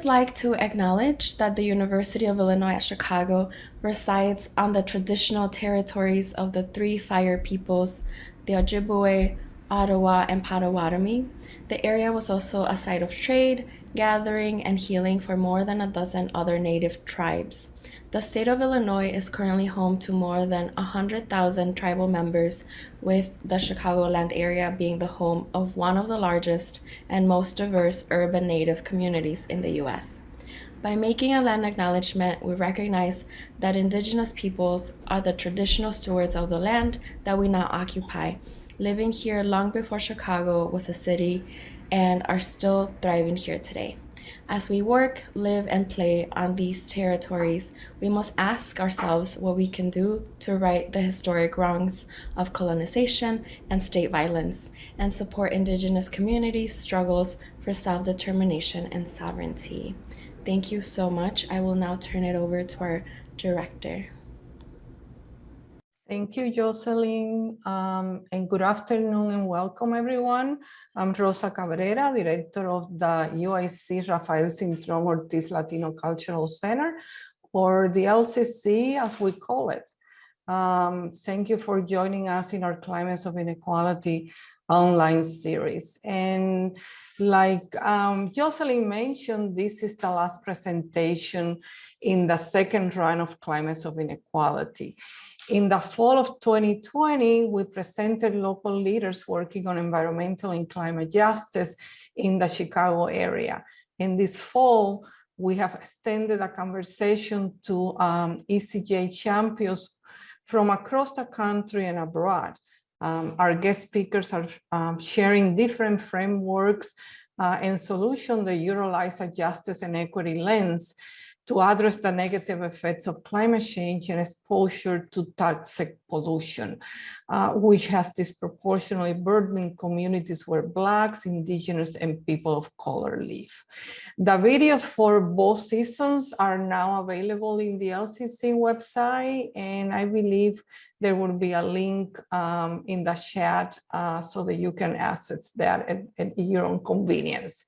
like to acknowledge that the University of Illinois at Chicago resides on the traditional territories of the three Fire peoples, the Ojibwe, Ottawa, and Potawatomi. The area was also a site of trade, gathering, and healing for more than a dozen other native tribes. The state of Illinois is currently home to more than 100,000 tribal members, with the Chicagoland area being the home of one of the largest and most diverse urban native communities in the U.S. By making a land acknowledgement, we recognize that Indigenous peoples are the traditional stewards of the land that we now occupy, living here long before Chicago was a city, and are still thriving here today. As we work, live, and play on these territories, we must ask ourselves what we can do to right the historic wrongs of colonization and state violence, and support Indigenous communities' struggles for self-determination and sovereignty. Thank you so much. I will now turn it over to our director. Thank you, Jocelyn, and good afternoon and welcome, everyone. I'm Rosa Cabrera, director of the UIC Rafael Cintrón Ortiz Latino Cultural Center, or the LCC, as we call it. Thank you for joining us in our Climates of Inequality online series. And like Jocelyn mentioned, this is the last presentation in the second round of Climates of Inequality. In the fall of 2020, we presented local leaders working on environmental and climate justice in the Chicago area. In this fall, we have extended a conversation to ECJ champions from across the country and abroad. Our guest speakers are sharing different frameworks and solutions that utilize a justice and equity lens to address the negative effects of climate change and exposure to toxic pollution, which has disproportionately burdened communities where Blacks, Indigenous, and people of color live. The videos for both seasons are now available in the LCC website, and I believe there will be a link in the chat so that you can access that at your own convenience.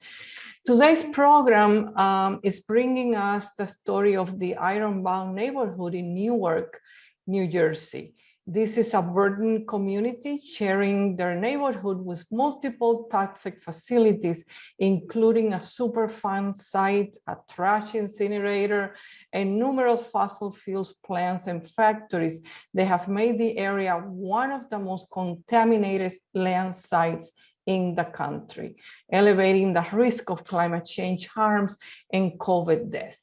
Today's program is bringing us the story of the Ironbound neighborhood in Newark, New Jersey. This is a burdened community sharing their neighborhood with multiple toxic facilities, including a Superfund site, a trash incinerator, and numerous fossil fuels plants and factories. They have made the area one of the most contaminated land sites in the country, elevating the risk of climate change harms and COVID death.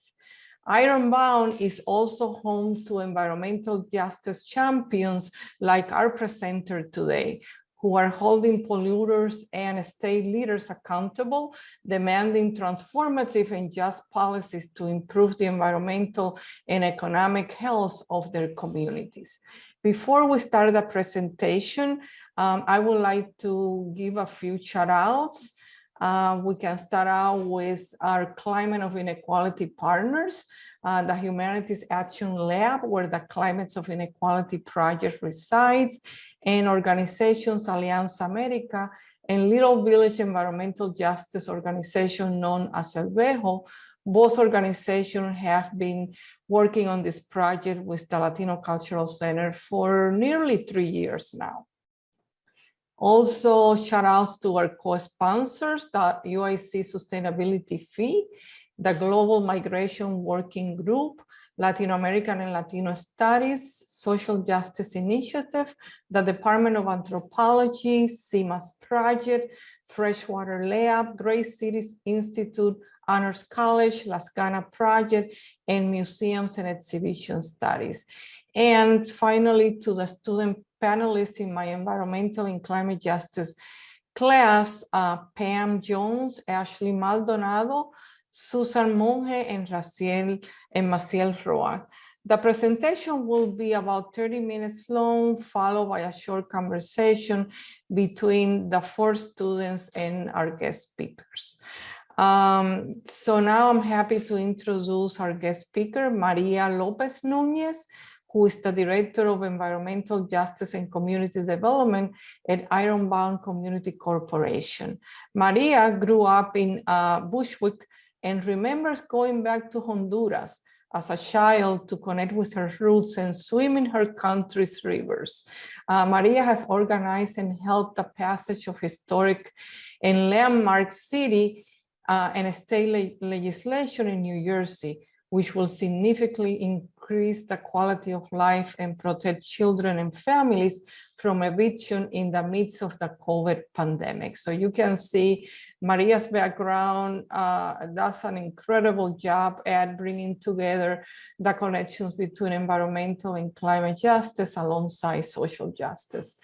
Ironbound is also home to environmental justice champions like our presenter today, who are holding polluters and state leaders accountable, demanding transformative and just policies to improve the environmental and economic health of their communities. Before we start the presentation, I would like to give a few shout outs. We can start out with our Climate of Inequality partners, the Humanities Action Lab, where the Climates of Inequality project resides, and organizations Alianza America and Little Village Environmental Justice Organization known as El Vejo. Both organizations have been working on this project with the Latino Cultural Center for nearly 3 years now. Also, shout outs to our co-sponsors, the UIC Sustainability Fee, the Global Migration Working Group, Latin American and Latino Studies, Social Justice Initiative, the Department of Anthropology, CIMAS Project, Freshwater Lab, Great Cities Institute, Honors College, Las Ganas Project, and Museums and Exhibition Studies. And finally, to the student panelists in my environmental and climate justice class, Pam Jones, Ashley Maldonado, Susan Monge, and Maciel Roa. The presentation will be about 30 minutes long, followed by a short conversation between the 4 students and our guest speakers. So now I'm happy to introduce our guest speaker, Maria Lopez Nuñez, who is the Director of Environmental Justice and Community Development at Ironbound Community Corporation. Maria grew up in Bushwick, and remembers going back to Honduras as a child to connect with her roots and swim in her country's rivers. Maria has organized and helped the passage of historic and landmark city and state legislation in New Jersey, which will significantly increase the quality of life and protect children and families from eviction in the midst of the COVID pandemic. So you can see Maria's background does an incredible job at bringing together the connections between environmental and climate justice alongside social justice.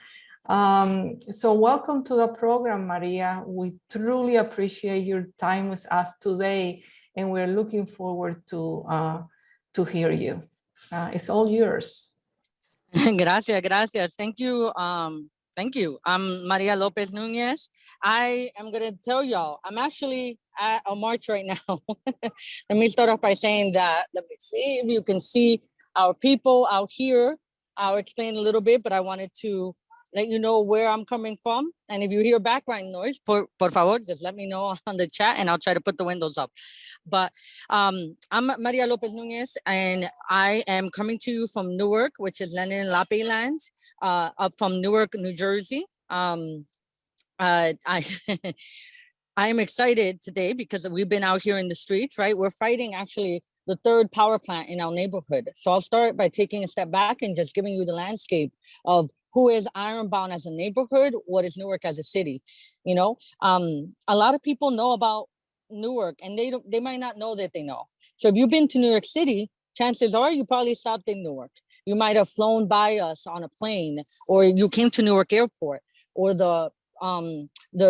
So welcome to the program, Maria. We truly appreciate your time with us today, and we're looking forward to hear you. It's all yours. Gracias. Thank you. Thank you. I'm Maria Lopez Nuñez. I am going to tell y'all, I'm actually at a march right now. Let me start off by saying that, let me see if you can see our people out here. I'll explain a little bit, but I wanted to let you know where I'm coming from. And if you hear background noise, por favor, just let me know on the chat and I'll try to put the windows up. But I'm Maria Lopez Nuñez, and I am coming to you from Newark, which is Lenin and Lape land, up from Newark, New Jersey. I am excited today because we've been out here in the streets, right? We're fighting actually the third power plant in our neighborhood. So I'll start by taking a step back and just giving you the landscape of who is Ironbound as a neighborhood, what is Newark as a city. You know, a lot of people know about Newark and they might not know that they know. So if you've been to New York City, chances are you probably stopped in Newark. You might have flown by us on a plane, or you came to Newark Airport, or the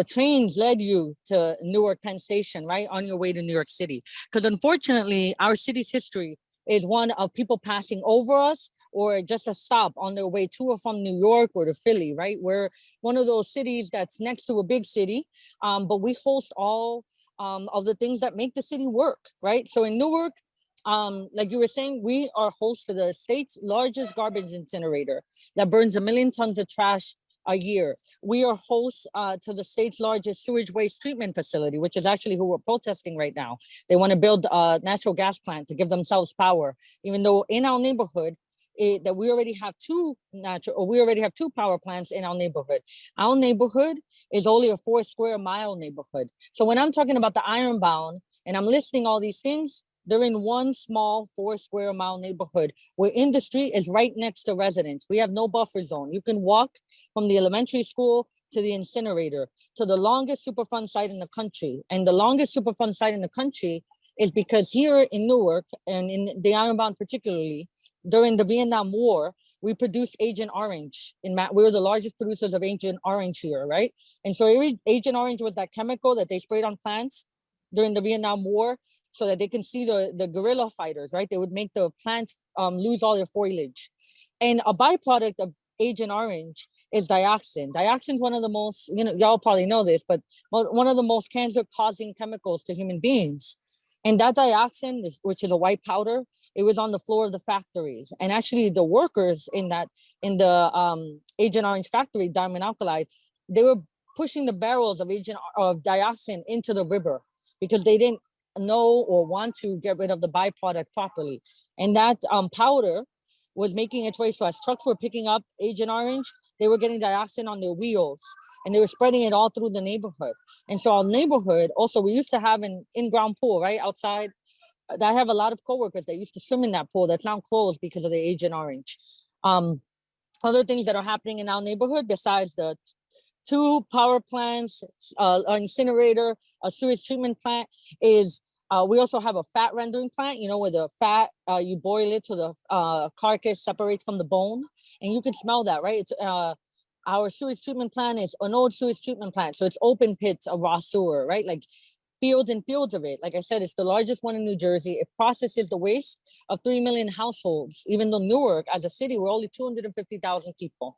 trains led you to Newark Penn Station, right, on your way to New York City. Because unfortunately, our city's history is one of people passing over us or just a stop on their way to or from New York or to Philly, right? We're one of those cities that's next to a big city, but we host all of the things that make the city work, right? So in Newark, like you were saying, we are host to the state's largest garbage incinerator that burns 1 million tons of trash a year. We are host to the state's largest sewage waste treatment facility, which is actually who we're protesting right now. They want to build a natural gas plant to give themselves power, even though in our neighborhood, that we already have two power plants in our neighborhood. Our neighborhood is only a 4 square mile neighborhood. So when I'm talking about the Ironbound and I'm listing all these things, they're in one small 4 square mile neighborhood where industry is right next to residents. We have no buffer zone. You can walk from the elementary school to the incinerator to the longest Superfund site in the country. And the longest Superfund site in the country is because here in Newark and in the Ironbound particularly, during the Vietnam War, we produced Agent Orange. We were the largest producers of Agent Orange here, right? And so Agent Orange was that chemical that they sprayed on plants during the Vietnam War so that they can see the guerrilla fighters, right? They would make the plants lose all their foliage. And a byproduct of Agent Orange is dioxin. Dioxin is one of the most, y'all probably know this, but one of the most cancer-causing chemicals to human beings. And that dioxin, which is a white powder, it was on the floor of the factories. And actually the workers in the Agent Orange factory, Diamond Alkali, they were pushing the barrels of dioxin into the river because they didn't know or want to get rid of the byproduct properly. And that powder was making its way. So as trucks were picking up Agent Orange, they were getting dioxin on their wheels and they were spreading it all through the neighborhood. And so our neighborhood, also, we used to have an in-ground pool, right, outside. I have a lot of coworkers that used to swim in that pool that's now closed because of the Agent Orange. Other things that are happening in our neighborhood, besides the 2 power plants, an incinerator, a sewage treatment plant, is we also have a fat rendering plant, where the fat, you boil it till the carcass separates from the bone, and you can smell that, right? It's our sewage treatment plant is an old sewage treatment plant. So it's open pits of raw sewer, right? Like fields and fields of it. Like I said, it's the largest one in New Jersey. It processes the waste of 3 million households, even though Newark as a city, we're only 250,000 people.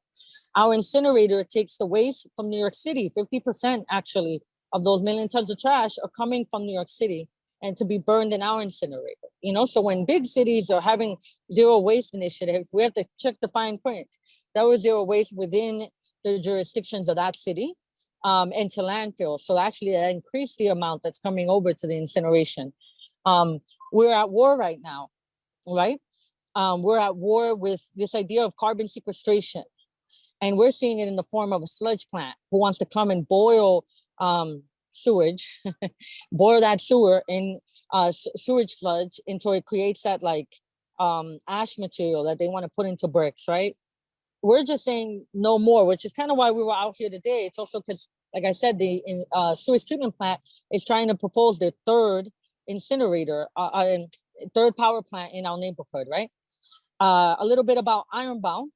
Our incinerator takes the waste from New York City. 50% actually of those 1 million tons of trash are coming from New York City and to be burned in our incinerator. So when big cities are having zero waste initiatives, we have to check the fine print. That was zero waste within the jurisdictions of that city. into landfills. So actually that increased the amount that's coming over to the incineration. We're at war right now, right? We're at war with this idea of carbon sequestration. And we're seeing it in the form of a sludge plant who wants to come and boil sewage, boil that sewer in sewage sludge until it creates that like ash material that they want to put into bricks, right? We're just saying no more, which is kind of why we were out here today. It's also because, like I said, the sewage treatment plant is trying to propose their third incinerator and third power plant in our neighborhood, right? A little bit about Ironbound,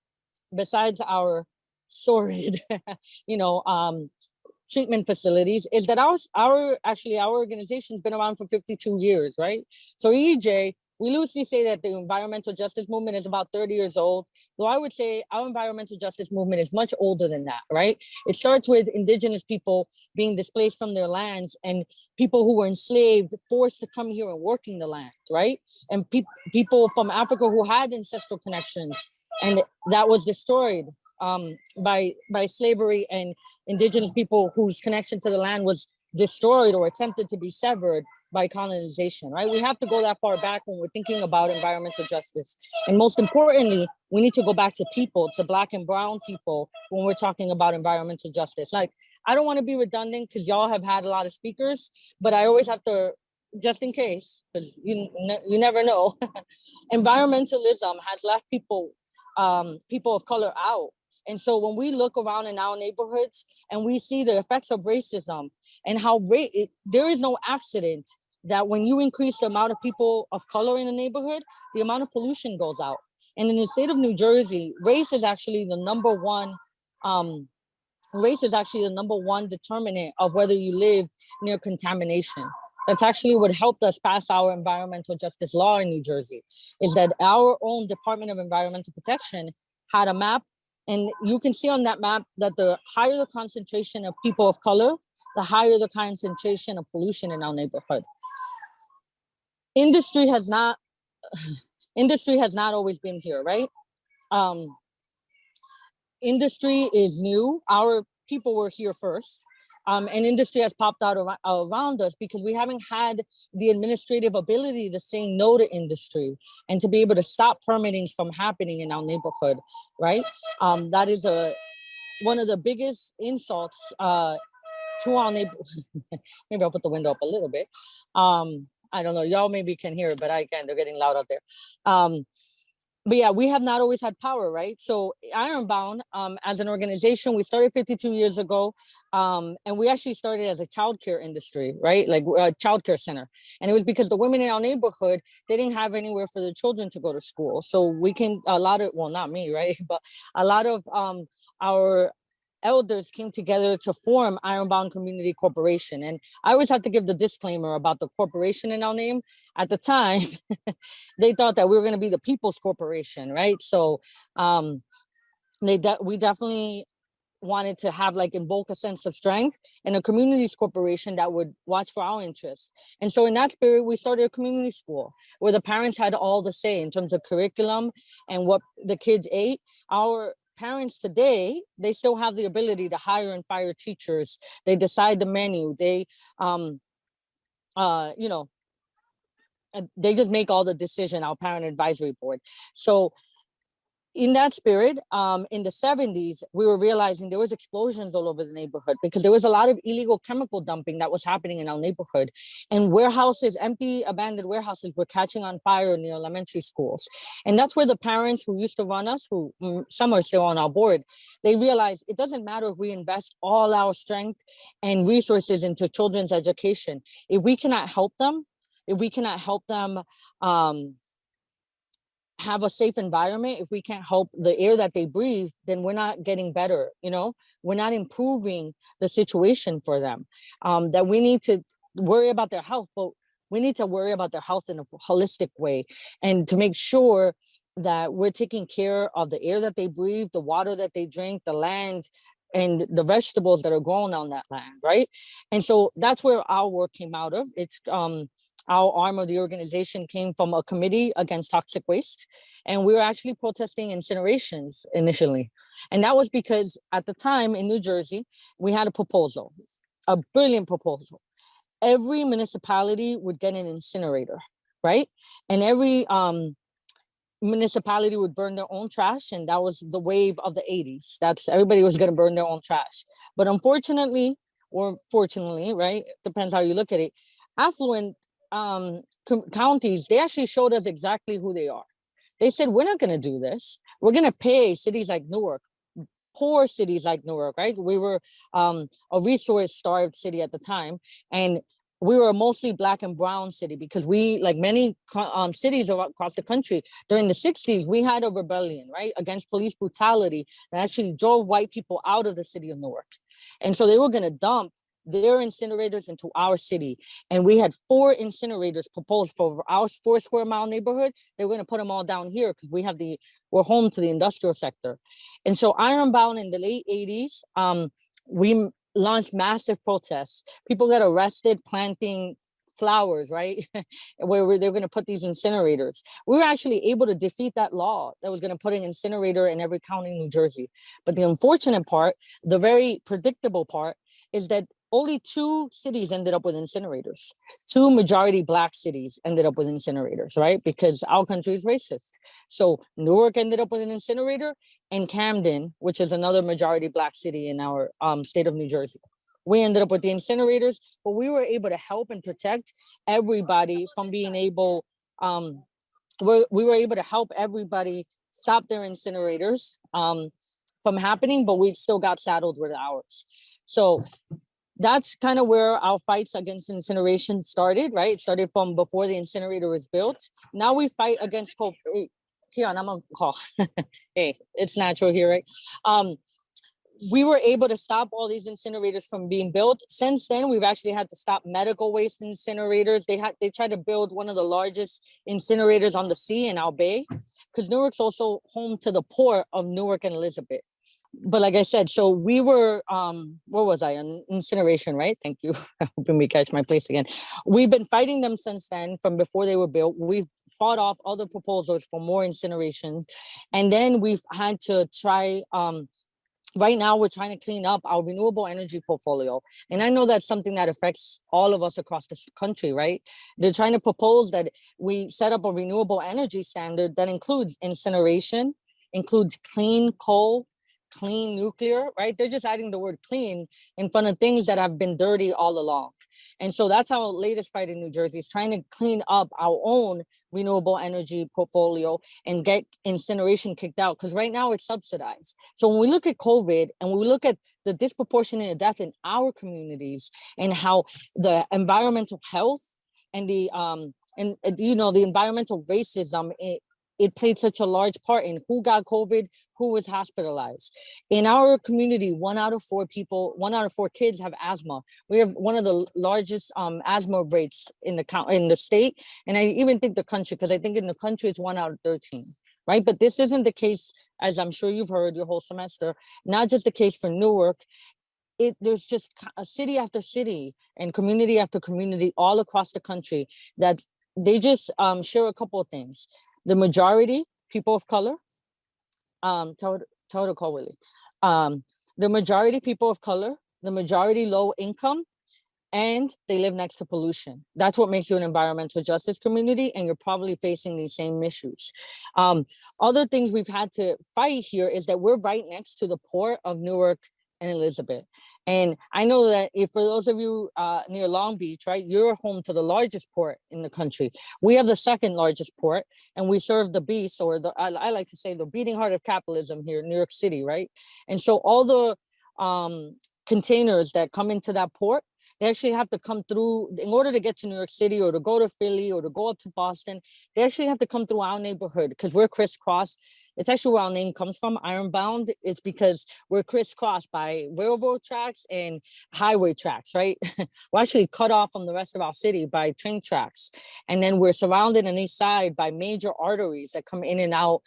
besides our sordid, treatment facilities, is that our organization's been around for 52 years, right? So EJ, we loosely say that the environmental justice movement is about 30 years old. Though I would say our environmental justice movement is much older than that, right? It starts with indigenous people being displaced from their lands and people who were enslaved, forced to come here and working the land, right? And people from Africa who had ancestral connections, and that was destroyed by slavery, and indigenous people whose connection to the land was destroyed or attempted to be severed by colonization, right? We have to go that far back when we're thinking about environmental justice. And most importantly, we need to go back to people, to Black and brown people, when we're talking about environmental justice. Like, I don't want to be redundant because y'all have had a lot of speakers, but I always have to, just in case, because you never know, environmentalism has left people of color out. And so when we look around in our neighborhoods and we see the effects of racism and how there is no accident that when you increase the amount of people of color in a neighborhood, the amount of pollution goes out. And in the state of New Jersey, race is actually the number one determinant of whether you live near contamination. That's actually what helped us pass our environmental justice law in New Jersey, is that our own Department of Environmental Protection had a map. And you can see on that map that the higher the concentration of people of color, the higher the concentration of pollution in our neighborhood. Industry has not always been here, right? Industry is new. Our people were here first. And industry has popped out around us because we haven't had the administrative ability to say no to industry and to be able to stop permittings from happening in our neighborhood, right? That is one of the biggest insults to our neighborhood. Maybe I'll put the window up a little bit. I don't know, y'all maybe can hear it, but I can, they're getting loud out there. But yeah, we have not always had power, right? So Ironbound, as an organization, we started 52 years ago. And we actually started as a childcare industry, right? Like a childcare center. And it was because the women in our neighborhood, they didn't have anywhere for their children to go to school. So well, not me, right? But a lot of our elders came together to form Ironbound Community Corporation. And I always have to give the disclaimer about the corporation in our name. At the time, they thought that we were going to be the People's Corporation, right? So we definitely wanted to have invoke a sense of strength and a communities corporation that would watch for our interests. And so in that spirit, we started a community school where the parents had all the say in terms of curriculum and what the kids ate. Our parents today, they still have the ability to hire and fire teachers. They decide the menu. They, they just make all the decision, our parent advisory board. So in that spirit, in the 70s, we were realizing there was explosions all over the neighborhood because there was a lot of illegal chemical dumping that was happening in our neighborhood. And warehouses, empty, abandoned warehouses were catching on fire in the elementary schools. And that's where the parents who used to run us, who some are still on our board, they realized it doesn't matter if we invest all our strength and resources into children's education. If we cannot help them, have a safe environment, if we can't help the air that they breathe, then we're not getting better, we're not improving the situation for them. That we need to worry about their health, but we need to worry about their health in a holistic way and to make sure that we're taking care of the air that they breathe, the water that they drink, the land, and the vegetables that are grown on that land, right? And so that's where our work came out of. It's our arm of the organization came from a committee against toxic waste. And we were actually protesting incinerations initially. And that was because at the time in New Jersey, we had a proposal, a brilliant proposal. Every municipality would get an incinerator, right? And every municipality would burn their own trash, and that was the wave of the 80s. That's everybody was going to burn their own trash. But unfortunately, or fortunately, right, depends how you look at it, affluent counties, they actually showed us exactly who they are. They said, we're not going to do this. We're going to pay cities like Newark, poor cities like Newark, right? We were a resource starved city at the time, and we were a mostly Black and brown city because we, like many cities across the country, during the 60s, we had a rebellion, right, against police brutality that actually drove white people out of the city of Newark. And so they were going to dump their incinerators into our city. And we had 4 incinerators proposed for our 4 square mile neighborhood. They were going to put them all down here because we're home to the industrial sector. And so ironbound in the late 80s, we launched massive protests. People got arrested planting flowers, right? where they're going to put these incinerators. We were actually able to defeat that law that was going to put an incinerator in every county in New Jersey. But the unfortunate part, the very predictable part, is that only 2 cities ended up with incinerators. 2 majority Black cities ended up with incinerators, right? Because our country is racist. So Newark ended up with an incinerator, and Camden, which is another majority Black city in our state of New Jersey, we ended up with the incinerators. But we were able to help and protect everybody from being able, we were able to help everybody stop their incinerators from happening, but we still got saddled with ours. So that's kind of where our fights against incineration started, right? It started from before the incinerator was built. Now we fight against Kian, I'm on call. Hey, it's natural here, right? We were able to stop all these incinerators from being built. Since then, we've actually had to stop medical waste incinerators. They tried to build one of the largest incinerators on the sea in our bay, because Newark's also home to the port of Newark and Elizabeth. But like I said, so we were, where was I? On incineration, right? Thank you. Hoping we catch my place again. We've been fighting them since then, from before they were built. We've fought off other proposals for more incinerations. And then we've had to try, right now we're trying to clean up our renewable energy portfolio. And I know that's something that affects all of us across the country, right? They're trying to propose that we set up a renewable energy standard that includes incineration, includes clean coal, clean nuclear, right? They're just adding the word clean in front of things that have been dirty all along. And so that's our latest fight in New Jersey, is trying to clean up our own renewable energy portfolio and get incineration kicked out, because right now it's subsidized. So when we look at COVID and we look at the disproportionate death in our communities, and how the environmental health and the the environmental racism, it played such a large part in who got COVID, who was hospitalized. In our community, 1 out of 4 kids have asthma. We have one of the largest asthma rates in the state, and I even think the country, because I think in the country it's 1 out of 13, right? But this isn't the case, as I'm sure you've heard your whole semester, not just the case for Newark. There's just a city after city and community after community all across the country that they just share a couple of things. The majority people of color, the majority people of color, the majority low income, and they live next to pollution. That's what makes you an environmental justice community, and you're probably facing these same issues. Other things we've had to fight here is that we're right next to the port of Newark and Elizabeth. And I know that if for those of you near Long Beach, right, you're home to the largest port in the country. We have the 2nd largest port, and we serve the beast, or I like to say the beating heart of capitalism here in New York City, right? And so all the containers that come into that port, they actually have to come through, in order to get to New York City or to go to Philly or to go up to Boston, they actually have to come through our neighborhood, because we're crisscross. It's actually where our name comes from, Ironbound. It's because we're crisscrossed by railroad tracks and highway tracks, right? We're actually cut off from the rest of our city by train tracks. And then we're surrounded on each side by major arteries that come in and out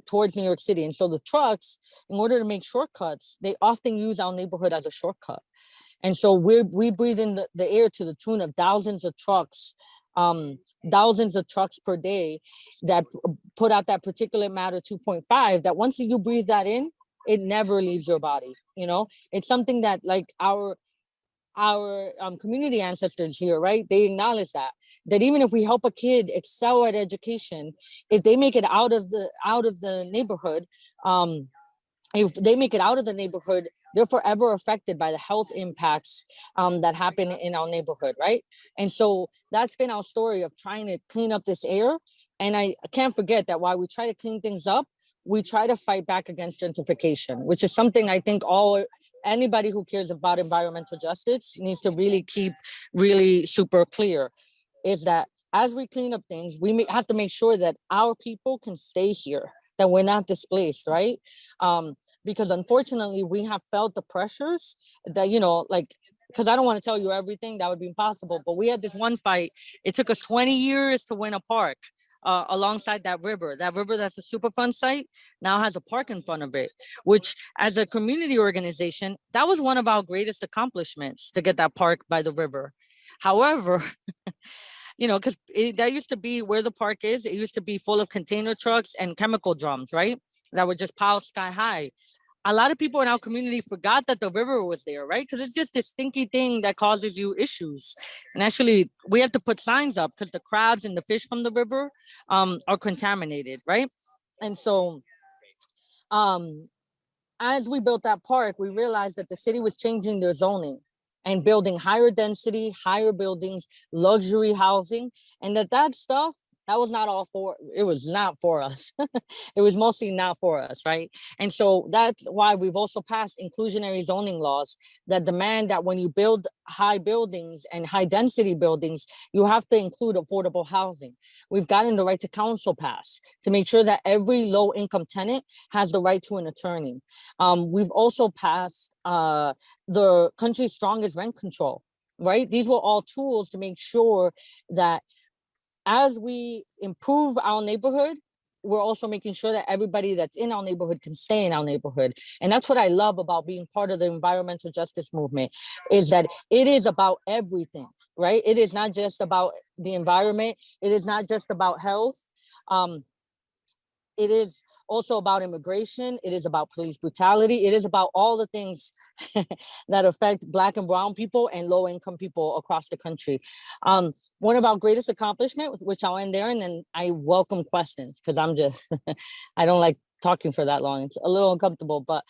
towards New York City. And so the trucks, in order to make shortcuts, they often use our neighborhood as a shortcut. And so we breathe in the air to the tune of thousands of trucks per day that put out that particulate matter 2.5, that once you breathe that in, it never leaves your body. You know, it's something that like our community ancestors here, right? They acknowledge that even if we help a kid excel at education, if they make it out of the neighborhood, if they make it out of the neighborhood, they're forever affected by the health impacts that happen in our neighborhood, right? And so that's been our story of trying to clean up this air. And I can't forget that while we try to clean things up, we try to fight back against gentrification, which is something I think anybody who cares about environmental justice needs to really keep really super clear, is that as we clean up things, we have to make sure that our people can stay here, that we're not displaced, right? Because unfortunately, we have felt the pressures that, you know, like, because I don't want to tell you everything, that would be impossible, but we had this one fight. It took us 20 years to win a park alongside that river. That river that's a Superfund site now has a park in front of it, which as a community organization, that was one of our greatest accomplishments, to get that park by the river. However, you know, because that used to be where the park is. It used to be full of container trucks and chemical drums, right? That would just pile sky high. A lot of people in our community forgot that the river was there, right? Because it's just this stinky thing that causes you issues. And actually, we have to put signs up because the crabs and the fish from the river are contaminated, right? And so as we built that park, we realized that the city was changing their zoning and building higher density, higher buildings, luxury housing, and that stuff, that was not all for, it was not for us. It was mostly not for us, right? And so that's why we've also passed inclusionary zoning laws that demand that when you build high buildings and high density buildings, you have to include affordable housing. We've gotten the right to counsel pass to make sure that every low income tenant has the right to an attorney. We've also passed the country's strongest rent control, right? These were all tools to make sure that as we improve our neighborhood, we're also making sure that everybody that's in our neighborhood can stay in our neighborhood. And that's what I love about being part of the environmental justice movement, is that it is about everything, right? It is not just about the environment. It is not just about health. It is also about immigration. It is about police brutality. It is about all the things that affect Black and brown people and low income people across the country. One of our greatest accomplishments, which I'll end there, and then I welcome questions because I'm just, I don't like talking for that long. It's a little uncomfortable, but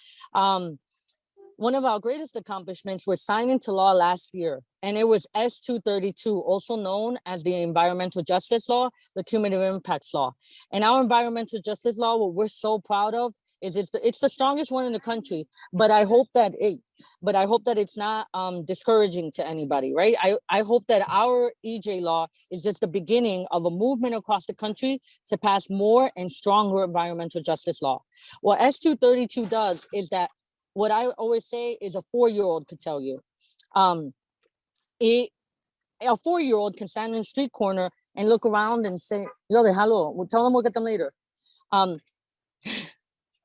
one of our greatest accomplishments was signed into law last year, and it was S232, also known as the Environmental Justice Law, the Cumulative Impacts Law. And our environmental justice law, what we're so proud of, is it's the strongest one in the country. But I hope that it's not discouraging to anybody, right? I hope that our EJ law is just the beginning of a movement across the country to pass more and stronger environmental justice law. What S232 does is that, what I always say is a 4-year-old could tell you. A 4-year-old can stand in a street corner and look around and say, yo, hello, we'll tell them we'll get them later.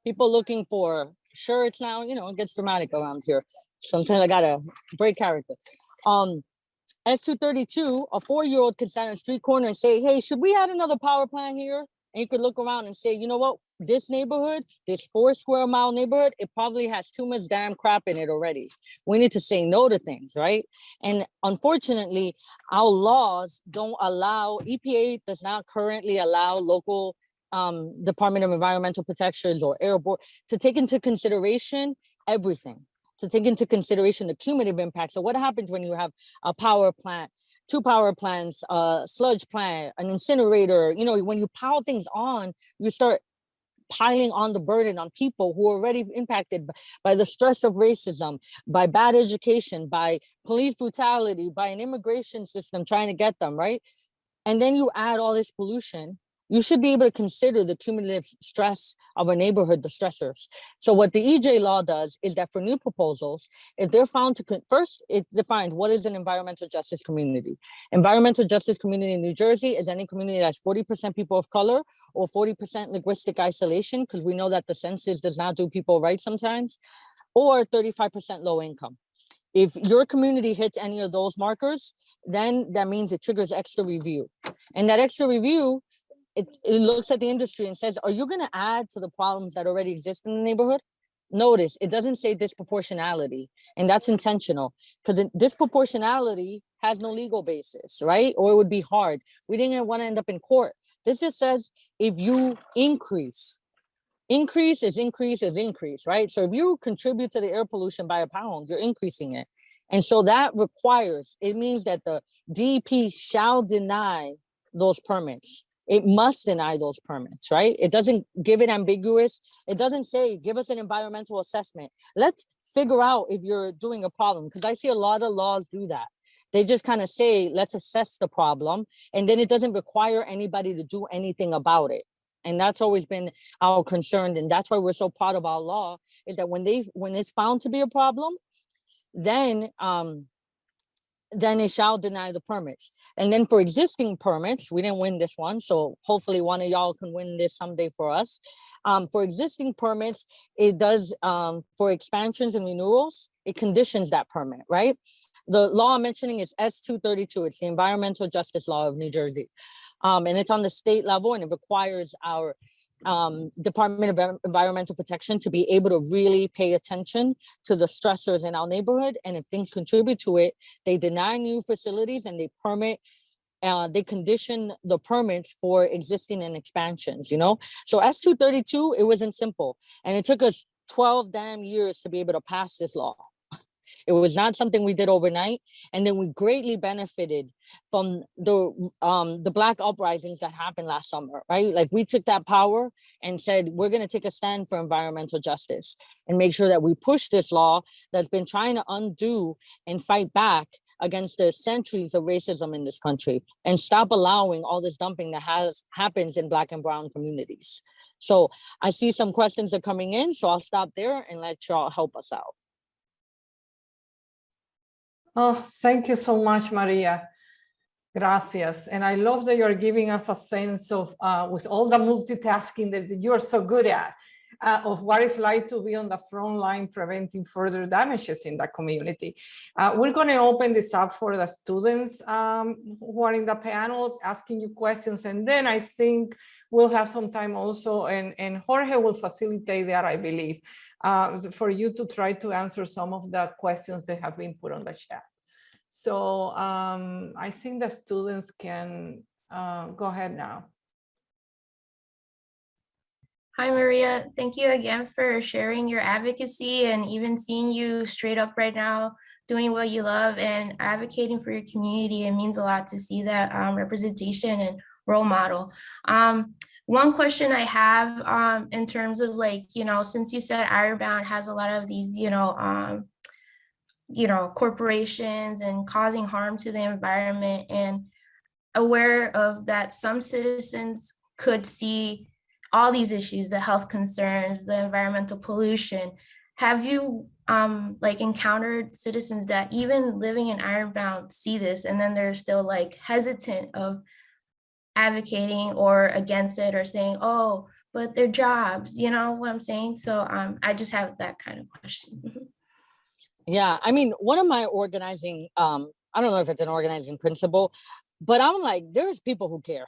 People looking for shirts now, you know, it gets dramatic around here. Sometimes I gotta break character. S232, a 4-year-old can stand in a street corner and say, hey, should we add another power plant here? And you could look around and say, you know what? This neighborhood, this 4 square mile neighborhood, it probably has too much damn crap in it already. We need to say no to things, right? And unfortunately, our laws don't allow, EPA does not currently allow local Department of Environmental Protections or Air Board to take into consideration everything, to take into consideration the cumulative impacts. So what happens when you have a power plant, 2 power plants, a sludge plant, an incinerator? You know, when you pile things on, you start piling on the burden on people who are already impacted by the stress of racism, by bad education, by police brutality, by an immigration system trying to get them, right? And then you add all this pollution. You should be able to consider the cumulative stress of a neighborhood, the stressors. So what the EJ law does is that for new proposals, if they're found to, first, it defines what is an environmental justice community. Environmental justice community in New Jersey is any community that's 40% people of color or 40% linguistic isolation, because we know that the census does not do people right sometimes, or 35% low income. If your community hits any of those markers, then that means it triggers extra review. And that extra review, it looks at the industry and says, are you going to add to the problems that already exist in the neighborhood? notice it doesn't say disproportionality, and that's intentional because disproportionality has no legal basis, right? Or it would be hard. We didn't want to end up in court. This just says if you increase is increase, right? So if you contribute to the air pollution by a pound, you're increasing it. And so that requires, it means that the DEP shall deny those permits. It must deny those permits, right? It doesn't give it ambiguous. It doesn't say, give us an environmental assessment. Let's figure out if you're doing a problem, because I see a lot of laws do that. They just kind of say, let's assess the problem, and then it doesn't require anybody to do anything about it. And that's always been our concern, and that's why we're so proud of our law, is that when it's found to be a problem, then it shall deny the permits. And then for existing permits, we didn't win this one, so hopefully one of y'all can win this someday for us. For existing permits, it does, for expansions and renewals, it conditions that permit, right? The law I'm mentioning is S232. It's the Environmental Justice Law of New Jersey. And it's on the state level, and it requires our Department of Environmental Protection to be able to really pay attention to the stressors in our neighborhood. And if things contribute to it, they deny new facilities and they permit, they condition the permits for existing and expansions, you know? So S232, it wasn't simple. And it took us 12 damn years to be able to pass this law. It was not something we did overnight. And then we greatly benefited from the Black uprisings that happened last summer, right? Like we took that power and said, we're going to take a stand for environmental justice and make sure that we push this law that's been trying to undo and fight back against the centuries of racism in this country and stop allowing all this dumping that happens in Black and brown communities. So I see some questions are coming in, so I'll stop there and let y'all help us out. Oh, thank you so much, Maria. Gracias. And I love that you're giving us a sense of, with all the multitasking that you're so good at, of what it's like to be on the front line preventing further damages in the community. We're going to open this up for the students who are in the panel asking you questions. And then I think we'll have some time also, and Jorge will facilitate that, I believe, for you to try to answer some of the questions that have been put on the chat. So I think the students can go ahead now. Hi, Maria. Thank you again for sharing your advocacy and even seeing you straight up right now, doing what you love and advocating for your community. It means a lot to see that representation and role model. One question I have in terms of like, since you said Ironbound has a lot of these, corporations and causing harm to the environment, and aware of that some citizens could see all these issues, the health concerns, the environmental pollution. Have you encountered citizens that even living in Ironbound see this and then they're still like hesitant of advocating or against it or saying, oh, but their jobs, you know what I'm saying? So I just have that kind of question. Yeah, I mean, one of my organizing, I don't know if it's an organizing principle, but I'm like, there's people who care.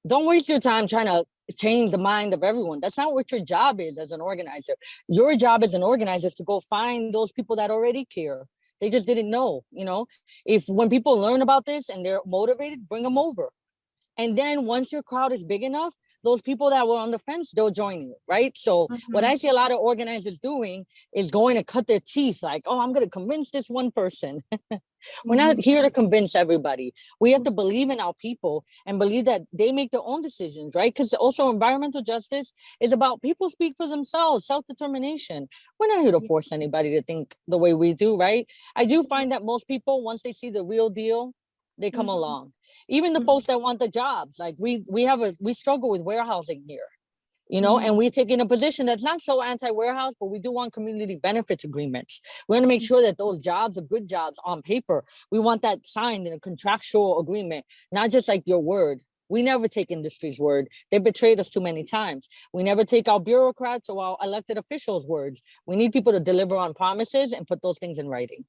Don't waste your time trying to change the mind of everyone. That's not what your job is as an organizer. Your job as an organizer is to go find those people that already care. They just didn't know, if when people learn about this and they're motivated, bring them over. And then once your crowd is big enough, those people that were on the fence, they'll join you, right? So what I see a lot of organizers doing is going to cut their teeth like, oh, I'm going to convince this one person. We're not here to convince everybody. We have to believe in our people and believe that they make their own decisions, right? Because also environmental justice is about people speak for themselves, self-determination. We're not here to force anybody to think the way we do, right? I do find that most people, once they see the real deal, they come along. Even the folks that want the jobs, like we struggle with warehousing here, and we've taken a position that's not so anti-warehouse, but we do want community benefits agreements. We want to make sure that those jobs are good jobs on paper. We want that signed in a contractual agreement, not just like your word. We never take industry's word. They betrayed us too many times. We never take our bureaucrats or our elected officials' words. We need people to deliver on promises and put those things in writing.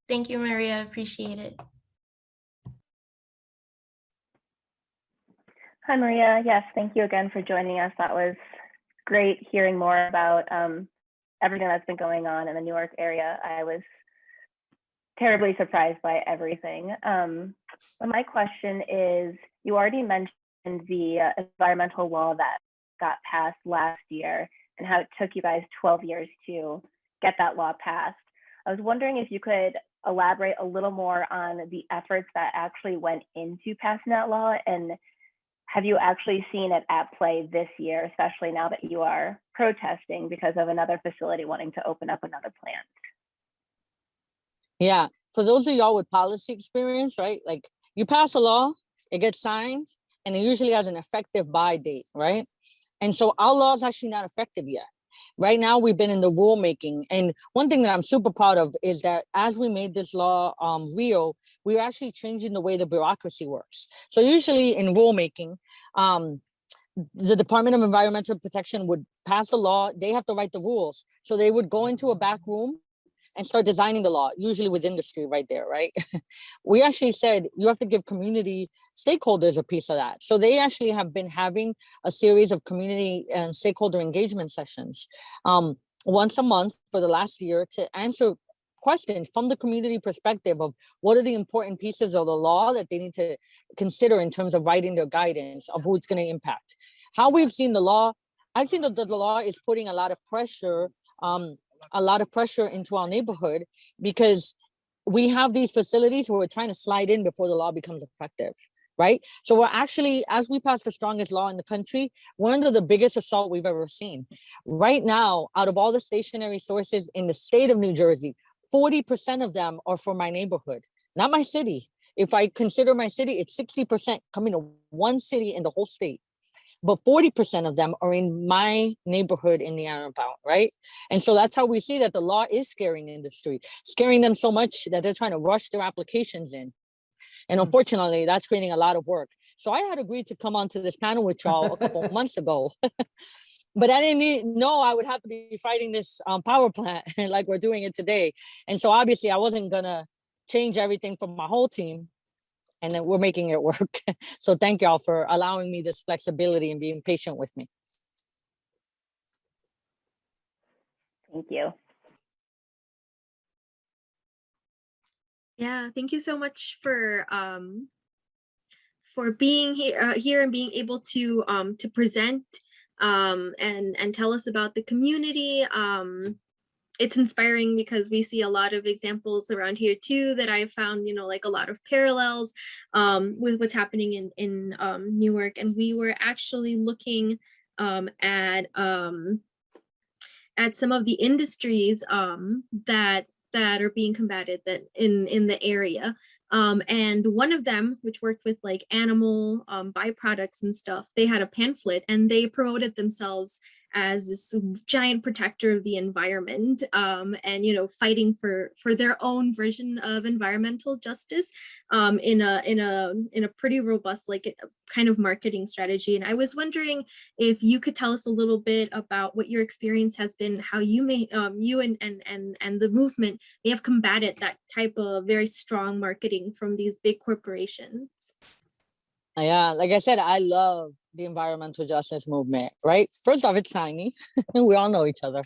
Thank you, Maria. Appreciate it. Hi, Maria. Yes, thank you again for joining us. That was great hearing more about everything that's been going on in the Newark area. I was terribly surprised by everything. But my question is, you already mentioned the environmental law that got passed last year and how it took you guys 12 years to get that law passed. I was wondering if you could elaborate a little more on the efforts that actually went into passing that law, and have you actually seen it at play this year, especially now that you are protesting because of another facility wanting to open up another plant? Yeah, for those of y'all with policy experience, right? Like you pass a law, it gets signed, and it usually has an effective by date, right? And so our law is actually not effective yet. Right now, we've been in the rulemaking. And one thing that I'm super proud of is that as we made this law real, we're actually changing the way the bureaucracy works. So usually in rulemaking, the Department of Environmental Protection would pass the law. They have to write the rules. So they would go into a back room and start designing the law, usually with industry right there, right? We actually said you have to give community stakeholders a piece of that. So they actually have been having a series of community and stakeholder engagement sessions once a month for the last year to answer questions from the community perspective of what are the important pieces of the law that they need to consider in terms of writing their guidance of who it's going to impact. How we've seen the law, I've seen that the law is putting a lot of pressure into our neighborhood because we have these facilities where we're trying to slide in before the law becomes effective, right? So we're actually, as we pass the strongest law in the country, we're under the biggest assault we've ever seen. Right now, out of all the stationary sources in the state of New Jersey, 40% of them are for my neighborhood, not my city. If I consider my city, it's 60% coming to one city in the whole state. But 40% of them are in my neighborhood in the Iron Bound, right? And so that's how we see that the law is scaring the industry, scaring them so much that they're trying to rush their applications in. And unfortunately, that's creating a lot of work. So I had agreed to come onto this panel with y'all a couple of months ago, but I didn't know I would have to be fighting this power plant like we're doing it today. And so obviously I wasn't gonna change everything for my whole team. And then we're making it work. So thank y'all for allowing me this flexibility and being patient with me. Thank you. Yeah, thank you so much for being here and being able to present and tell us about the community. It's inspiring because we see a lot of examples around here too that I found, like a lot of parallels with what's happening in Newark. And we were actually looking at some of the industries that are being combated that in the area. And one of them, which worked with like animal byproducts and stuff, they had a pamphlet and they promoted themselves as this giant protector of the environment, and fighting for their own version of environmental justice in a pretty robust like kind of marketing strategy. And I was wondering if you could tell us a little bit about what your experience has been, how you may you and the movement may have combated that type of very strong marketing from these big corporations. Yeah, like I said, I love the environmental justice movement, right? First off, it's tiny. We all know each other,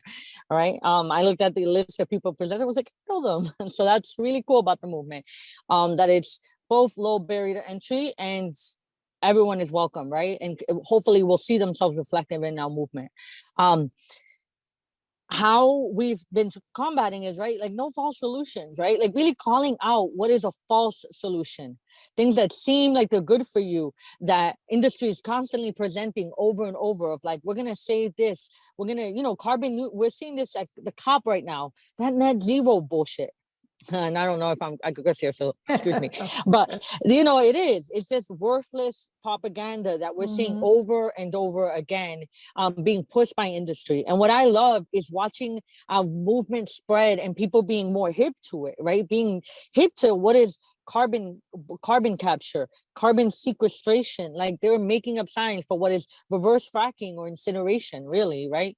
all right? I looked at the list of people presented, I was like, kill them. So that's really cool about the movement, that it's both low barrier to entry and everyone is welcome, right? And hopefully we'll see themselves reflected in our movement. How we've been combating is, right, like no false solutions, right? Like really calling out what is a false solution. Things that seem like they're good for you, that industry is constantly presenting over and over of like, we're gonna save this, we're gonna, carbon, we're seeing this at the COP right now, that net zero bullshit. And I don't know if I could go here, so excuse me. But it's just worthless propaganda that we're seeing over and over again, being pushed by industry. And what I love is watching our movement spread and people being more hip to it, right? Being hip to what is carbon capture, carbon sequestration. Like they're making up signs for what is reverse fracking or incineration, really, right?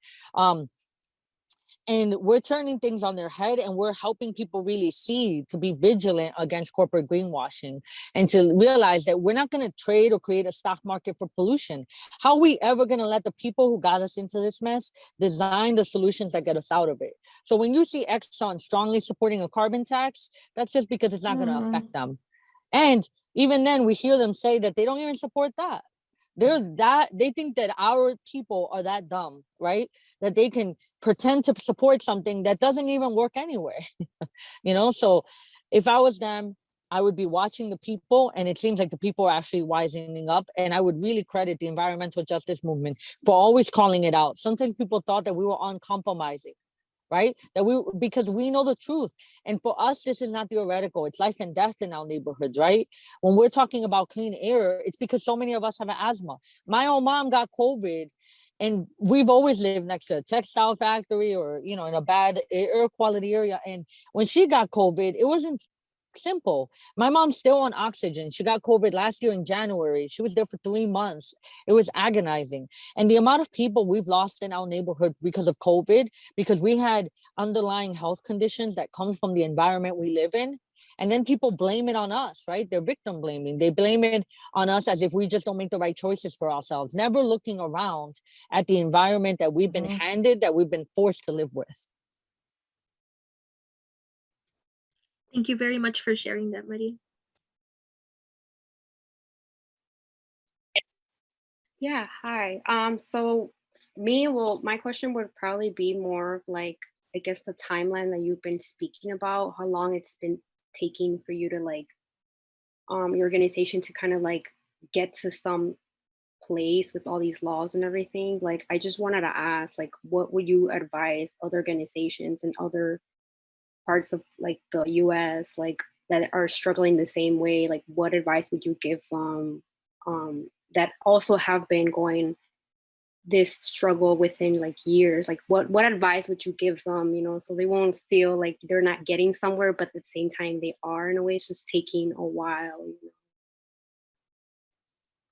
And we're turning things on their head, and we're helping people really see, to be vigilant against corporate greenwashing, and to realize that we're not going to trade or create a stock market for pollution. How are we ever going to let the people who got us into this mess design the solutions that get us out of it? So when you see Exxon strongly supporting a carbon tax, that's just because it's not going to affect them. And even then, we hear them say that they don't even support that. They think that our people are that dumb, right? That they can pretend to support something that doesn't even work anyway. So if I was them, I would be watching the people, and it seems like the people are actually wisening up. And I would really credit the environmental justice movement for always calling it out. Sometimes people thought that we were uncompromising, right? Because we know the truth. And for us, this is not theoretical. It's life and death in our neighborhoods, right? When we're talking about clean air, it's because so many of us have asthma. My own mom got COVID, and we've always lived next to a textile factory or, in a bad air quality area. And when she got COVID, it wasn't simple. My mom's still on oxygen. She got COVID last year in January. She was there for 3 months. It was agonizing. And the amount of people we've lost in our neighborhood because of COVID, because we had underlying health conditions that comes from the environment we live in. And then people blame it on us, right? They're victim blaming. They blame it on us as if we just don't make the right choices for ourselves, never looking around at the environment that we've been handed, that we've been forced to live with. Thank you very much for sharing that, Maria. Yeah, hi. So my question would probably be more like, I guess, the timeline that you've been speaking about, how long it's been taking for you to your organization to kind of get to some place with all these laws and everything. Like, I just wanted to ask, what would you advise other organizations and other parts of the US that are struggling the same way? Like, what advice would you give them that also have been going this struggle within years? What advice would you give them, so they won't feel like they're not getting somewhere, but at the same time they are, in a way it's just taking a while,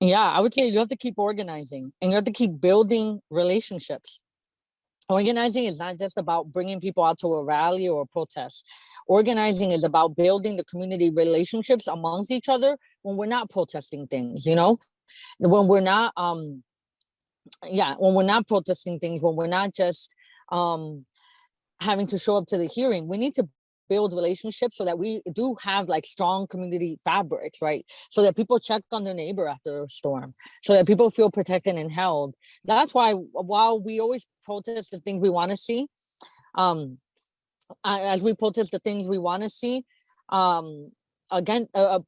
Yeah, I would say you have to keep organizing, and you have to keep building relationships. Organizing is not just about bringing people out to a rally or a protest. Organizing is about building the community relationships amongst each other when we're not protesting things, when we're not when we're not protesting things, when we're not just having to show up to the hearing. We need to build relationships so that we do have strong community fabrics, right? So that people check on their neighbor after a storm, so that people feel protected and held. That's why, while we always protest the things we want to see, as we protest the things we want to see,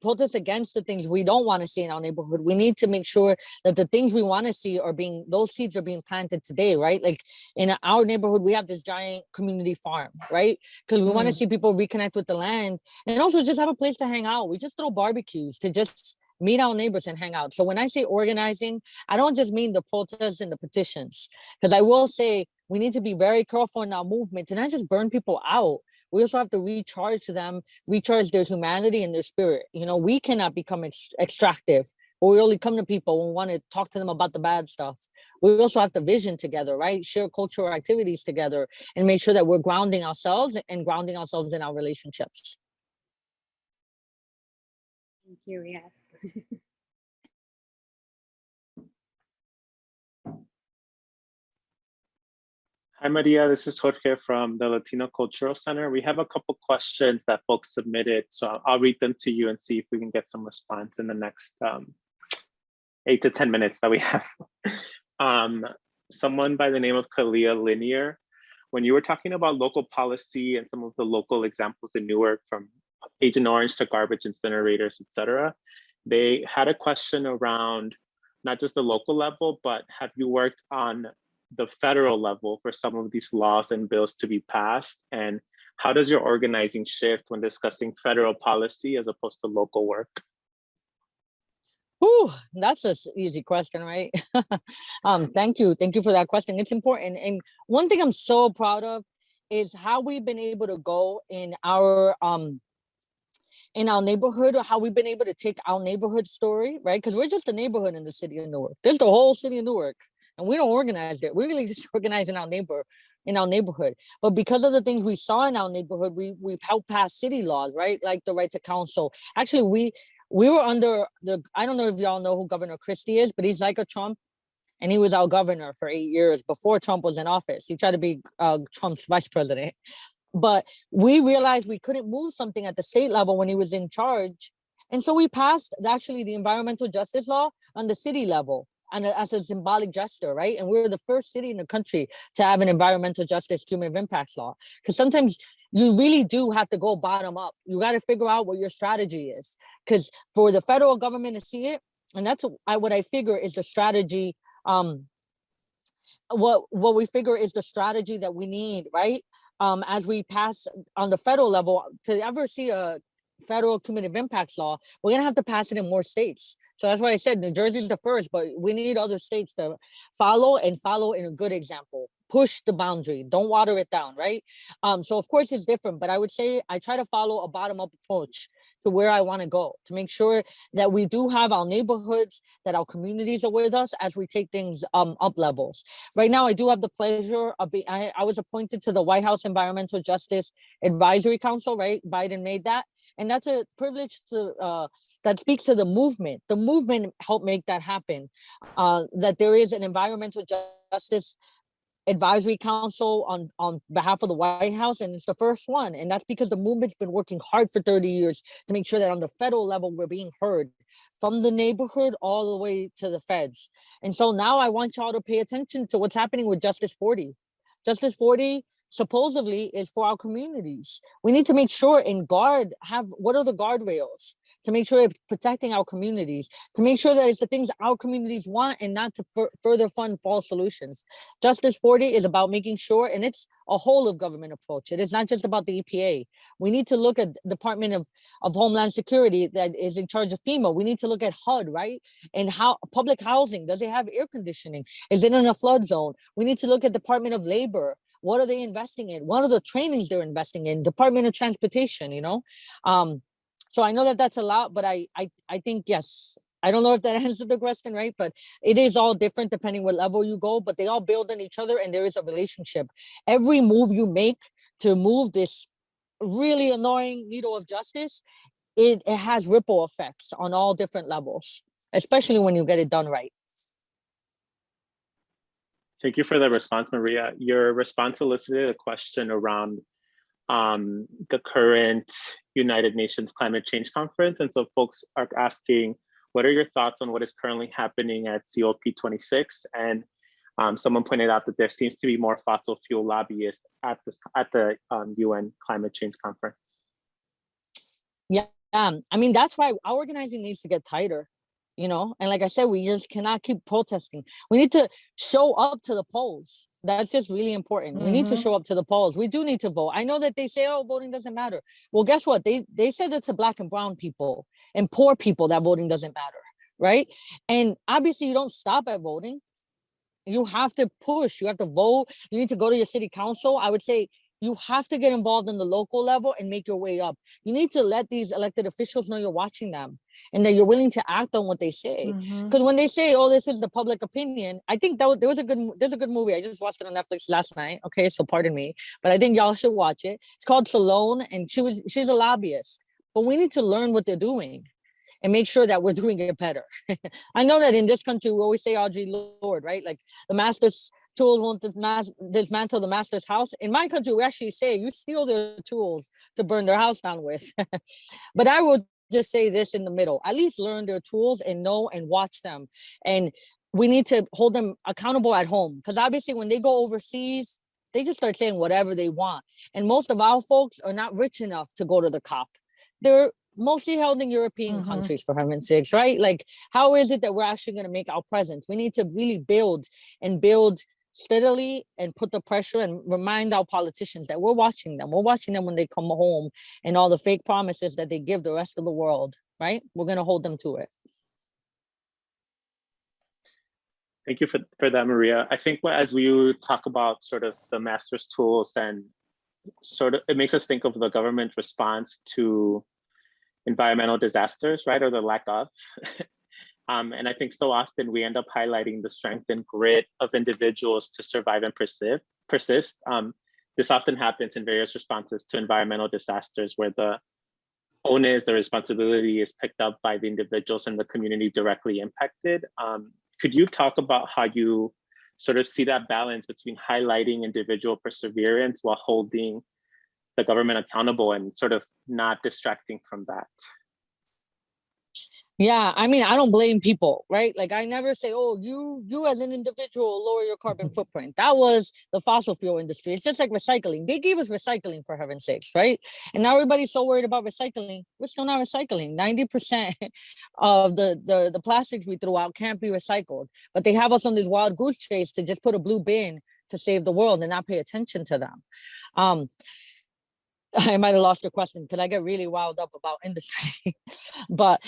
protest against the things we don't want to see in our neighborhood, we need to make sure that the things we want to see those seeds are being planted today, right? Like in our neighborhood, we have this giant community farm, right? Because we want to see people reconnect with the land, and also just have a place to hang out. We just throw barbecues to just meet our neighbors and hang out. So when I say organizing, I don't just mean the protests and the petitions, because I will say we need to be very careful in our movement to not just burn people out. We also have to recharge their humanity and their spirit. We cannot become extractive, or we only come to people when we want to talk to them about the bad stuff. We also have to vision together, right? Share cultural activities together and make sure that we're grounding ourselves in our relationships. Thank you. Yes. Hi, Maria. This is Jorge from the Latino Cultural Center. We have a couple questions that folks submitted, so I'll read them to you and see if we can get some response in the next 8 to 10 minutes that we have. Someone by the name of Kalia Linear, when you were talking about local policy and some of the local examples in Newark, from Agent Orange to garbage incinerators, et cetera, they had a question around not just the local level, but have you worked on the federal level for some of these laws and bills to be passed? And how does your organizing shift when discussing federal policy as opposed to local work? Ooh, that's an easy question, right? Thank you for that question. It's important. And one thing I'm so proud of is how we've been able to go in our neighborhood, or how we've been able to take our neighborhood story, right? Because we're just a neighborhood in the city of Newark. There's the whole city of Newark. and we don't organize there. We really just organize in our neighborhood. But because of the things we saw in our neighborhood, we've helped pass city laws, right? Like the right to counsel. Actually, we were under I don't know if y'all know who Governor Christie is, but he's like a Trump. And he was our governor for 8 years before Trump was in office. He tried to be Trump's vice president. But we realized we couldn't move something at the state level when he was in charge. And so we passed actually the environmental justice law on the city level and as a symbolic gesture, right? And we're the first city in the country to have an environmental justice cumulative impacts law. Because sometimes you really do have to go bottom up. You got to figure out what your strategy is. Because for the federal government to see it, and that's what I figure is the strategy. What we figure is the strategy that we need, right? As we pass on the federal level, to ever see a federal cumulative impacts law, we're gonna have to pass it in more states. So that's why I said New Jersey's the first, but we need other states to follow and follow in a good example. Push the boundary, don't water it down, right? So of course it's different, but I would say I try to follow a bottom-up approach to where I want to go, to make sure that we do have our neighborhoods, that our communities are with us as we take things up levels. Right now, I do have the pleasure of I was appointed to the White House Environmental Justice Advisory Council, right? Biden made that. And that's a privilege to that speaks to the movement. The movement helped make that happen, that there is an environmental justice advisory council on behalf of the White House, and it's the first one. And that's because the movement's been working hard for 30 years to make sure that on the federal level, we're being heard from the neighborhood all the way to the feds. And so now I want y'all to pay attention to what's happening with Justice 40. Justice 40 supposedly is for our communities. We need to make sure what are the guardrails to make sure it's protecting our communities, to make sure that it's the things our communities want and not to further fund false solutions. Justice 40 is about making sure, and it's a whole of government approach. It is not just about the EPA. We need to look at Department of Homeland Security that is in charge of FEMA. We need to look at HUD, right? And how public housing, does it have air conditioning? Is it in a flood zone? We need to look at Department of Labor. What are they investing in? What are the trainings they're investing in? Department of Transportation, you know? So I know that that's a lot, but I think, yes, I don't know if that answered the question, right? But it is all different depending what level you go, but they all build on each other and there is a relationship. Every move you make to move this really annoying needle of justice, it has ripple effects on all different levels, especially when you get it done right. Thank you for the response, Maria. Your response elicited a question around the current United Nations Climate Change Conference. And so folks are asking, what are your thoughts on what is currently happening at COP26? And someone pointed out that there seems to be more fossil fuel lobbyists at the UN Climate Change Conference. Yeah, I mean, that's why our organizing needs to get tighter, you know? And like I said, we just cannot keep protesting. We need to show up to the polls. That's just really important. We need to show up to the polls. We do need to vote. I know that they say, oh, voting doesn't matter. Well, guess what? They said it to Black and brown people and poor people that voting doesn't matter, right? And obviously you don't stop at voting. You have to push, you have to vote. You need to go to your city council. I would say you have to get involved in the local level and make your way up. You need to let these elected officials know you're watching them and that you're willing to act on what they say. Because when they say, oh, this is the public opinion, I think there's a good movie. I just watched it on Netflix last night. Okay, so pardon me, but I think y'all should watch it. It's called Salone, and she's a lobbyist, but we need to learn what they're doing and make sure that we're doing it better. I know that in this country, we always say, Audrey Lorde, right? Like the master's tools won't dismantle the master's house. In my country, we actually say you steal their tools to burn their house down with. But I would just say this in the middle, at least learn their tools and know and watch them. And we need to hold them accountable at home, because obviously when they go overseas, they just start saying whatever they want. And most of our folks are not rich enough to go to the COP. They're mostly held in European countries, for heaven's sakes, right? Like, how is it that we're actually going to make our presence? We need to really build steadily and put the pressure and remind our politicians that we're watching them. We're watching them when they come home and all the fake promises that they give the rest of the world, right? We're going to hold them to it. Thank you for that, Maria. I think as we talk about sort of the master's tools, and sort of it makes us think of the government response to environmental disasters, right? Or the lack of. And I think so often we end up highlighting the strength and grit of individuals to survive and persist. This often happens in various responses to environmental disasters where the onus, the responsibility is picked up by the individuals and the community directly impacted. Could you talk about how you sort of see that balance between highlighting individual perseverance while holding the government accountable and sort of not distracting from that? Yeah, I mean, I don't blame people, right? Like I never say, oh, you as an individual lower your carbon footprint. That was the fossil fuel industry. It's just like recycling. They gave us recycling for heaven's sakes, right? And now everybody's so worried about recycling. We're still not recycling. 90% of the plastics we throw out can't be recycled. But they have us on this wild goose chase to just put a blue bin to save the world and not pay attention to them. I might have lost your question because I get really wound up about industry. But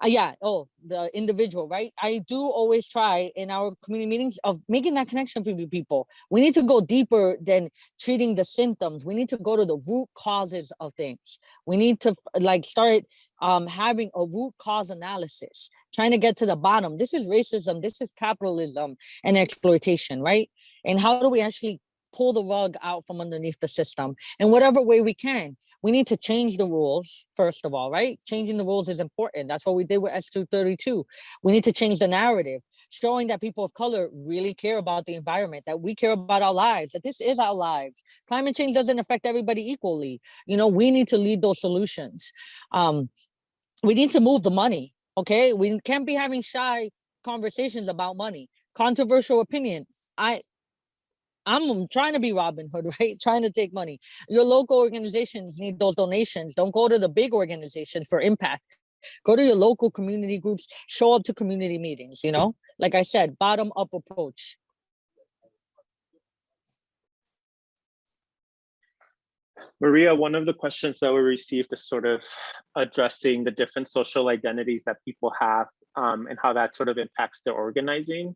yeah, the individual, right? I do always try in our community meetings of making that connection with people. We need to go deeper than treating the symptoms. We need to go to the root causes of things. We need to like start having a root cause analysis, trying to get to the bottom. This is racism, this is capitalism and exploitation, right? And how do we actually pull the rug out from underneath the system in whatever way we can? We need to change the rules, first of all, right? Changing the rules is important. That's what we did with S232. We need to change the narrative, showing that people of color really care about the environment, that we care about our lives, that this is our lives. Climate change doesn't affect everybody equally. You know, we need to lead those solutions. We need to move the money, okay? We can't be having shy conversations about money. Controversial opinion. I'm trying to be Robin Hood, right? Trying to take money. Your local organizations need those donations. Don't go to the big organizations for impact. Go to your local community groups, show up to community meetings, you know? Like I said, bottom up approach. Maria, one of the questions that we received is sort of addressing the different social identities that people have and how that sort of impacts their organizing.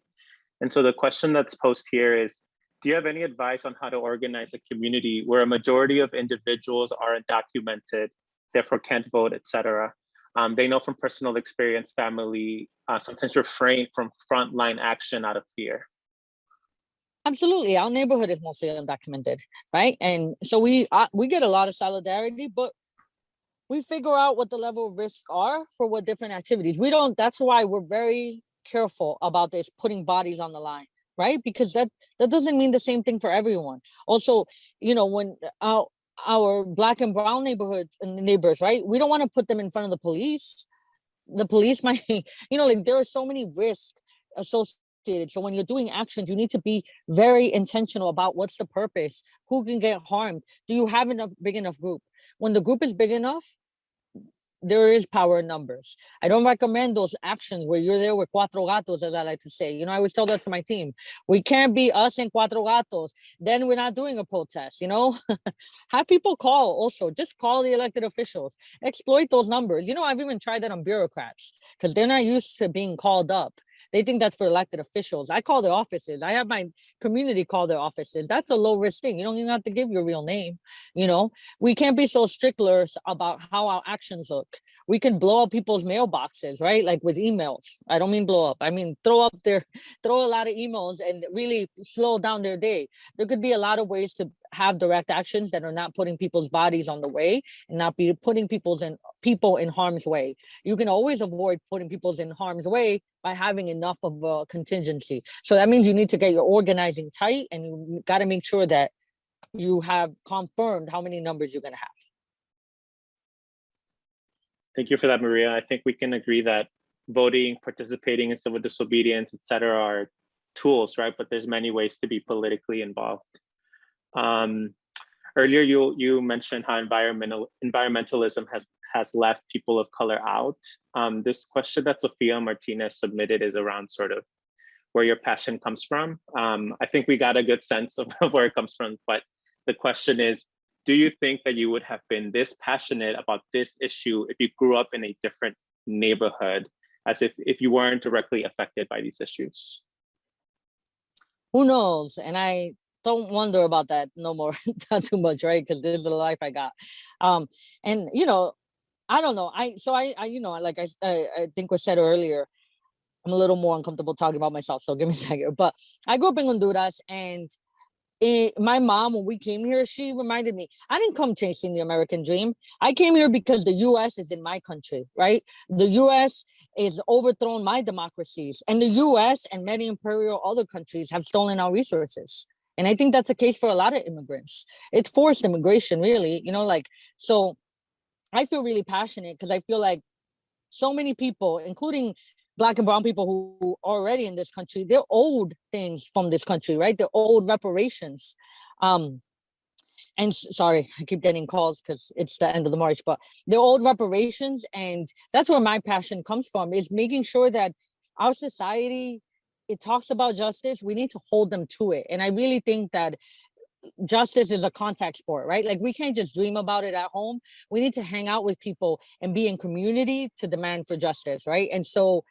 And so the question that's posed here is, do you have any advice on how to organize a community where a majority of individuals are undocumented, therefore can't vote, et cetera? They know from personal experience, family sometimes refrain from frontline action out of fear. Absolutely, our neighborhood is mostly undocumented, right? And so we get a lot of solidarity, but we figure out what the level of risks are for what different activities. We don't, that's why we're very careful about this, putting bodies on the line, right? Because that doesn't mean the same thing for everyone. Also, you know, when our Black and brown neighborhoods and neighbors, right? We don't want to put them in front of the police. The police might, you know, like there are so many risks associated. So when you're doing actions, you need to be very intentional about what's the purpose, who can get harmed. Do you have a big enough group? When the group is big enough, there is power in numbers. I don't recommend those actions where you're there with cuatro gatos, as I like to say. You know, I always tell that to my team. We can't be us and cuatro gatos. Then we're not doing a protest, you know? Have people call also. Just call the elected officials. Exploit those numbers. You know, I've even tried that on bureaucrats because they're not used to being called up. They think that's for elected officials. I call their offices. I have my community call their offices. That's a low risk thing. You don't even have to give your real name. You know, we can't be so sticklers about how our actions look. We can blow up people's mailboxes, right? Like with emails. I don't mean blow up. I mean, throw a lot of emails and really slow down their day. There could be a lot of ways to have direct actions that are not putting people's bodies on the way and not be putting people in harm's way. You can always avoid putting people in harm's way by having enough of a contingency. So that means you need to get your organizing tight and you got to make sure that you have confirmed how many numbers you're going to have. Thank you for that, Maria. I think we can agree that voting, participating in civil disobedience, et cetera, are tools, right? But there's many ways to be politically involved. Earlier, you mentioned how environmentalism has left people of color out. This question that Sofia Martinez submitted is around sort of where your passion comes from. I think we got a good sense of where it comes from, but the question is, do you think that you would have been this passionate about this issue if you grew up in a different neighborhood, as if you weren't directly affected by these issues? Who knows? And I don't wonder about that no more, not too much, right? Because this is the life I got. And you know, I don't know. I you know, like I think was said earlier, I'm a little more uncomfortable talking about myself, so give me a second. But I grew up in Honduras, and my mom, when we came here, she reminded me, I didn't come chasing the American dream. I came here because the US is in my country, right? The US is overthrown my democracies, and the US and many imperial other countries have stolen our resources. And I think that's a case for a lot of immigrants. It's forced immigration, really, so I feel really passionate because I feel like so many people, including Black and brown people who are already in this country, they're owed things from this country, right? They're owed reparations. Sorry, I keep getting calls because it's the end of the March, but they're owed reparations. And that's where my passion comes from, is making sure that our society, it talks about justice. We need to hold them to it. And I really think that justice is a contact sport, right? Like, we can't just dream about it at home. We need to hang out with people and be in community to demand for justice, right? And so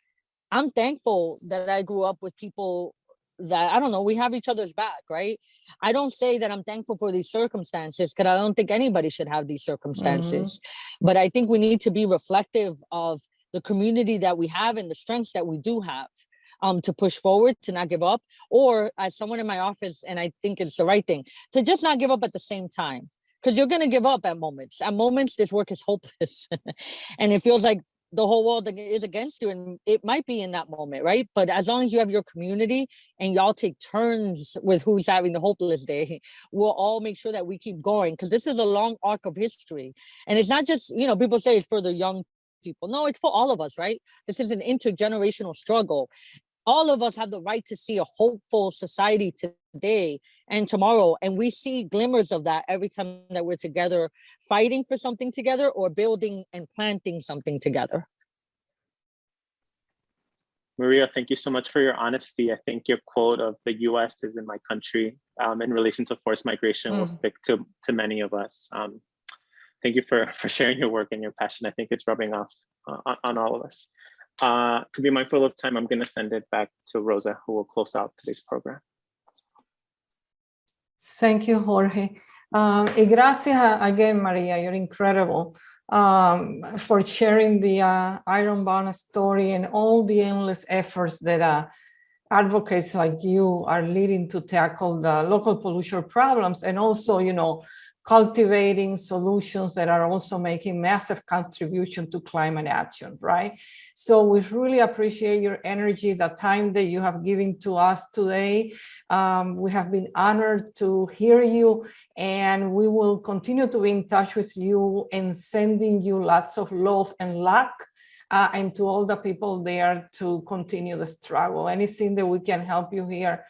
I'm thankful that I grew up with people that, I don't know, we have each other's back, right? I don't say that I'm thankful for these circumstances because I don't think anybody should have these circumstances. But I think we need to be reflective of the community that we have and the strengths that we do have, to push forward, to not give up, or as someone in my office, and I think it's the right thing, to just not give up at the same time. Because you're going to give up at moments. At moments, this work is hopeless. And it feels like the whole world is against you, and it might be in that moment, right? But as long as you have your community and y'all take turns with who's having the hopeless day, we'll all make sure that we keep going, because this is a long arc of history. And it's not just, people say it's for the young people. No, it's for all of us, right? This is an intergenerational struggle. All of us have the right to see a hopeful society today and tomorrow. And we see glimmers of that every time that we're together, fighting for something together or building and planting something together. Maria, thank you so much for your honesty. I think your quote of "the US is in my country" in relation to forced migration will stick to many of us. Thank you for sharing your work and your passion. I think it's rubbing off on all of us. To be mindful of time, I'm going to send it back to Rosa, who will close out today's program. Thank you, Jorge. Y gracias again, Maria. You're incredible for sharing the Ironbound story and all the endless efforts that advocates like you are leading to tackle the local pollution problems, and also, cultivating solutions that are also making massive contribution to climate action, right? So we really appreciate your energy, the time that you have given to us today. We have been honored to hear you, and we will continue to be in touch with you and sending you lots of love and luck, and to all the people there to continue the struggle. Anything that we can help you here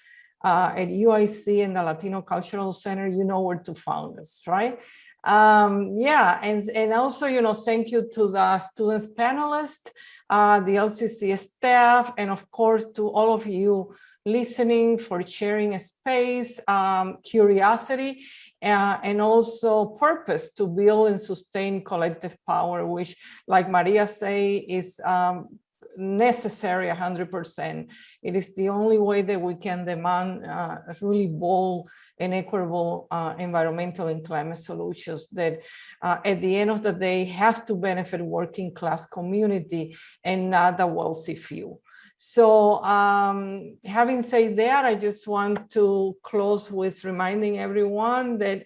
at UIC and the Latino Cultural Center, you know where to find us, right? Yeah, and also, thank you to the students panelists, the LCC staff, and of course to all of you listening, for sharing a space, curiosity, and also purpose to build and sustain collective power, which, like Maria say, is necessary 100%. It is the only way that we can demand really bold and equitable environmental and climate solutions that at the end of the day have to benefit working class community and not the wealthy few. So having said that, I just want to close with reminding everyone that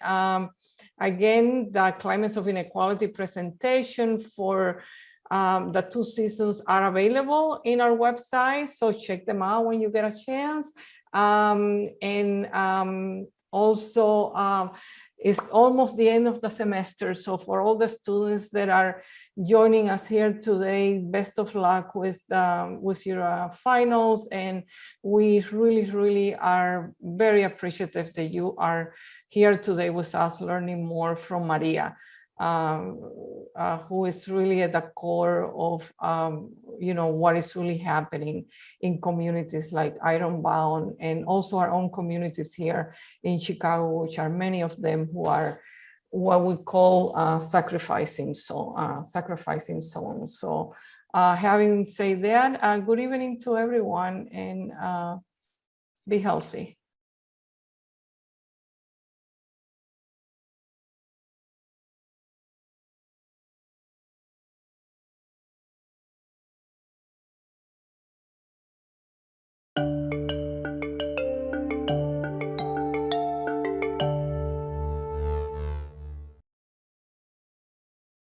again, the Climates of Inequality presentation for the 2 seasons are available in our website, so check them out when you get a chance. Also, it's almost the end of the semester, so for all the students that are joining us here today, best of luck with your finals, and we really are very appreciative that you are here today with us, learning more from Maria. Who is really at the core of what is really happening in communities like Ironbound, and also our own communities here in Chicago, which are many of them who are what we call sacrificing zones. So having said that, good evening to everyone, and be healthy.